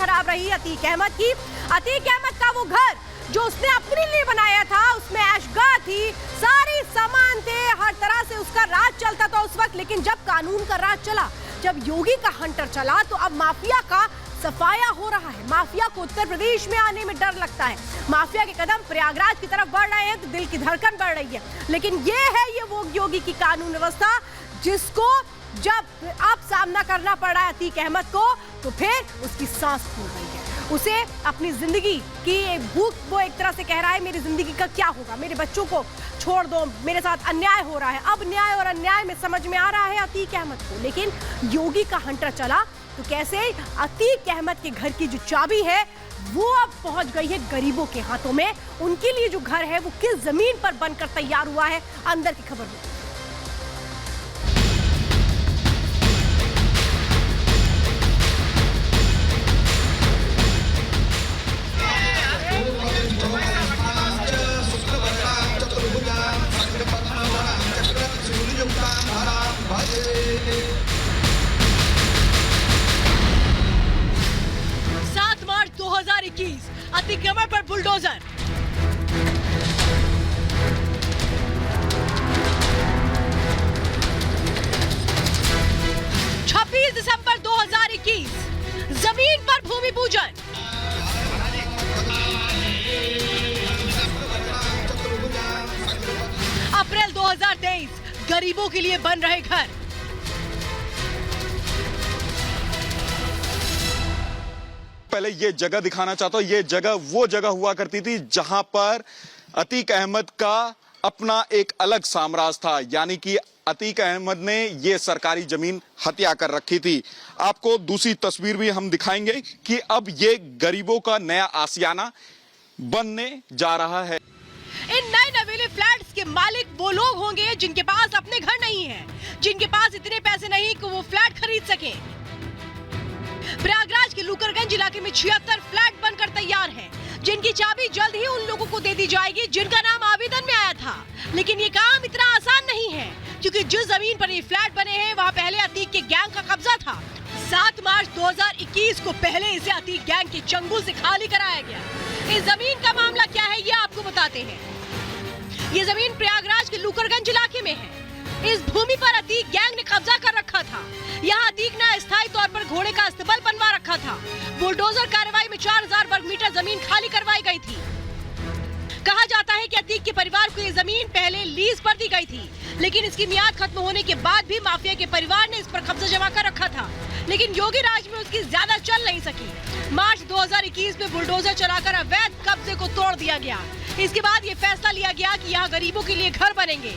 खराब रही अतीक अहमद की। अतीक अहमद का वो घर जो उसने अपने लिए बनाया था, उसमें ऐशगाह थी, सारे सामान थे, हर तरह से उसका राज चलता था उस वक्त। लेकिन जब कानून का राज चला, जब योगी का हंटर चला, तो अब माफिया का सफाया हो रहा है। माफिया को उत्तर प्रदेश में आने में डर लगता है। माफिया के कदम प्रयागराज की तरफ बढ़ रहे हैं तो दिल की धड़कन बढ़ रही है। लेकिन ये वो योगी की कानून व्यवस्था जिसको जब अब सामना करना पड़ रहा है अतीक अहमद को, तो फिर उसकी सांस फूल रही है। उसे अपनी जिंदगी की भूख, वो एक तरह से कह रहा है मेरी जिंदगी का क्या होगा, मेरे बच्चों को छोड़ दो, मेरे साथ अन्याय हो रहा है। अब न्याय और अन्याय में समझ में आ रहा है अतीक अहमद को। लेकिन योगी का हंटर चला तो कैसे अतीक अहमद के घर की जो चाबी है वो अब पहुंच गई है गरीबों के हाथों में। उनके लिए जो घर है वो किस जमीन पर बनकर तैयार हुआ है, अंदर की खबर में। अतिक्रमण पर बुलडोजर। दिसंबर 2021 जमीन पर भूमि पूजन। अप्रैल 2023 गरीबों के लिए बन रहे घर। पहले ये जगह दिखाना चाहता हूं। ये जगह वो जगह हुआ करती थी जहां पर अतीक अहमद का अपना एक अलग साम्राज्य था, यानी कि अतीक अहमद ने ये सरकारी जमीन हत्या कर रखी थी। आपको दूसरी तस्वीर भी हम दिखाएंगे कि अब ये गरीबों का नया आशियाना बनने जा रहा है। इन नए नवेले फ्लैट्स के मालिक वो लोग होंगे जिनके पास अपने घर नहीं है, जिनके पास इतने पैसे नहीं कि वो फ्लैट खरीद सके। प्रयागराज के लूकरगंज इलाके में 76 फ्लैट बनकर तैयार हैं, जिनकी चाबी जल्द ही उन लोगों को दे दी जाएगी जिनका नाम आवेदन में आया था। लेकिन ये काम इतना आसान नहीं है, क्योंकि जिस जमीन पर ये फ्लैट बने हैं वहाँ पहले अतीक के गैंग का कब्जा था। 7 मार्च 2021 को पहले इसे अतीक गैंग के चंगुल से खाली कराया गया। इस जमीन का मामला क्या है ये आपको बताते हैं। ये जमीन प्रयागराज के लूकरगंज इलाके में है। इस भूमि पर अतीक गैंग ने कब्जा कर रखा था। यहाँ अतीक ने अस्थायी तौर पर घोड़े का अस्तबल बनवा रखा था। बुलडोजर कार्रवाई में 4000 वर्ग मीटर जमीन खाली करवाई गई थी। कहा जाता है कि अतीक के परिवार को ये जमीन पहले लीज पर दी गई थी, लेकिन इसकी मियाद खत्म होने के बाद भी माफिया के परिवार ने इस पर कब्जा जमा कर रखा था। लेकिन योगी राज में उसकी ज्यादा चल नहीं सकी। मार्च 2021 में बुलडोजर चलाकर अवैध कब्जे को तोड़ दिया गया। इसके बाद ये फैसला लिया गया कि यहाँ गरीबों के लिए घर बनेंगे।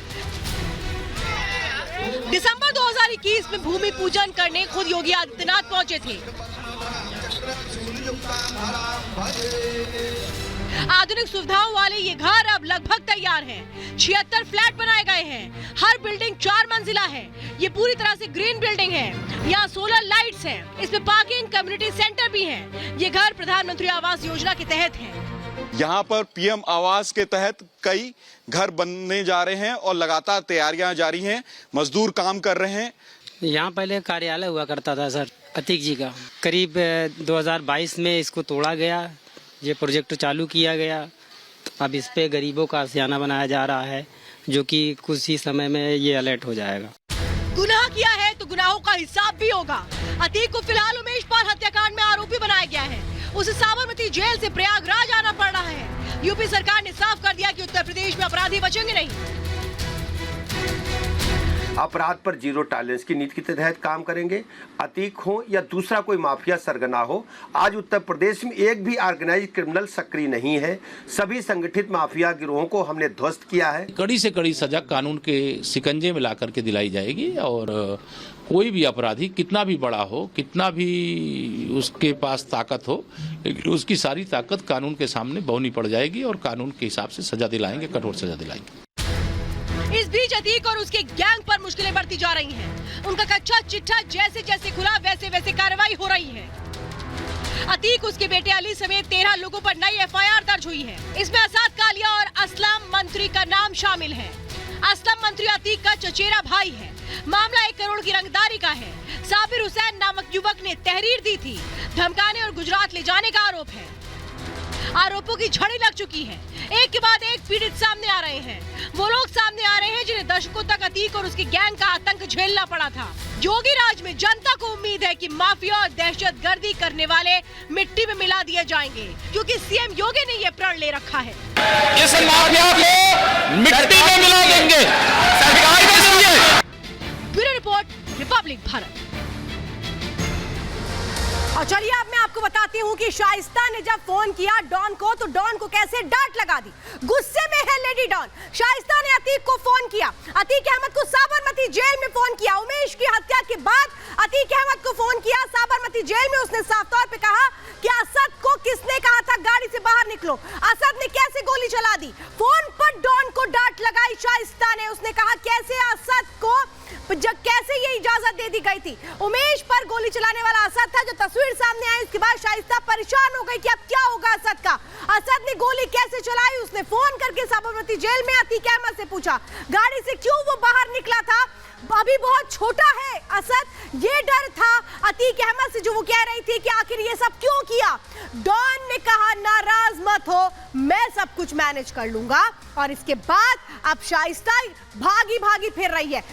दिसंबर 2021 में भूमि पूजन करने खुद योगी आदित्यनाथ पहुंचे थे। आधुनिक सुविधाओं वाले ये घर अब लगभग तैयार हैं। 76 फ्लैट बनाए गए हैं। हर बिल्डिंग 4 मंजिला है। ये पूरी तरह से ग्रीन बिल्डिंग है। यहाँ सोलर लाइट्स हैं। इसमें पार्किंग, कम्युनिटी सेंटर भी है। ये घर प्रधानमंत्री आवास योजना के तहत है। यहाँ पर पीएम आवास के तहत कई घर बनने जा रहे हैं और लगातार तैयारियां जारी हैं। मजदूर काम कर रहे हैं। यहाँ पहले कार्यालय हुआ करता था सर अतीक जी का। करीब 2022 में इसको तोड़ा गया, ये प्रोजेक्ट चालू किया गया। अब इस पे गरीबों का आशियाना बनाया जा रहा है, जो कि कुछ ही समय में ये अलर्ट हो जाएगा। गुनाह किया है तो गुनाहों का हिसाब भी होगा। अतीक को फिलहाल उमेश पाल हत्याकांड में आरोपी बनाया गया है। उसे साबरमती जेल से प्रयागराज आना पड़ रहा है। यूपी सरकार ने साफ कर दिया कि उत्तर प्रदेश में अपराधी बचेंगे नहीं। अपराध पर जीरो टॉलरेंस की नीति के तहत काम करेंगे। अतीक हो या दूसरा कोई माफिया सरगना हो, आज उत्तर प्रदेश में एक भी ऑर्गेनाइज्ड क्रिमिनल सक्रिय नहीं है। सभी संगठित माफिया गिरोहों को हमने ध्वस्त किया है। कड़ी से कड़ी सजा कानून के शिकंजे में ला करके दिलाई जाएगी और कोई भी अपराधी कितना भी बड़ा हो, कितना भी उसके पास ताकत हो, लेकिन उसकी सारी ताकत कानून के सामने बौनी पड़ जाएगी और कानून के हिसाब से सजा दिलाएंगे, कठोर सजा दिलाएंगे। इस बीच अतीक और उसके गैंग पर मुश्किलें बढ़ती जा रही हैं। उनका कच्चा चिट्ठा जैसे जैसे खुला वैसे वैसे कार्रवाई हो रही है। अतीक, उसके बेटे अली समेत 13 लोगों पर नई FIR दर्ज हुई है। इसमें असाद कालिया और असलम मंत्री का नाम शामिल है। असलम मंत्री अतीक का चचेरा भाई है। मामला 1 करोड़ की रंगदारी का है। साबिर हुसैन नामक युवक ने तहरीर दी थी। धमकाने और गुजरात ले जाने का आरोप है। आरोपों की झड़ी लग चुकी है। एक के बाद एक पीड़ित सामने आ रहे हैं। वो लोग सामने आ रहे हैं जिन्हें दशकों तक अतीक और उसकी गैंग का आतंक झेलना पड़ा था। योगी राज में जनता को उम्मीद है कि माफिया और दहशतगर्दी करने वाले मिट्टी में मिला दिए जाएंगे, क्योंकि सीएम योगी ने ये प्रण ले रखा है। इस माफिया को मिट्टी में मिला देंगे, सरकार देंगे। Bureau report, Republic Bharat. और चलिए अब मैं आपको बताती हूँ कि शाइस्ता ने जब फोन किया डॉन को, तो डॉन को कैसे डांट लगा दी। गुस्से में है लेडी डॉन। शाइस्ता ने अतीक को फोन किया। अतीक अहमद को साबरमती जेल में फोन किया। उमेश की हत्या के बाद अतीक अहमद को फोन किया साबरमती जेल में। उसने साफ तौर पे कहा कि असद को किसने कहा था गाड़ी से बाहर निकलो, असद ने कैसे गोली चला दी। फोन पर डॉन को डांट लगाई शाइस्ता ने। उसने कहा कैसे असद को कैसे ये इजाजत दे दी गई थी। उमेश पर गोली चलाने वाला असद था। जो तस्वीर सामने आई उसके बाद शाइस्ता परेशान हो गई कि अब क्या होगा असद का। असद ने गोली कैसे चलाई। उसने फोन करके साबरमती जेल में अतीक अहमद से पूछा गाड़ी से क्यों वो बाहर निकला था। अभी बहुत छोटा है असद, ये डर था अतीक अहमद से जो वो कह रही थी कि आखिर ये सब क्यों किया। डॉन ने कहा नाराज मत हो, मैं सब कुछ मैनेज कर लूंगा। और इसके बाद अब शाइस्ता भागी भागी फिर रही है।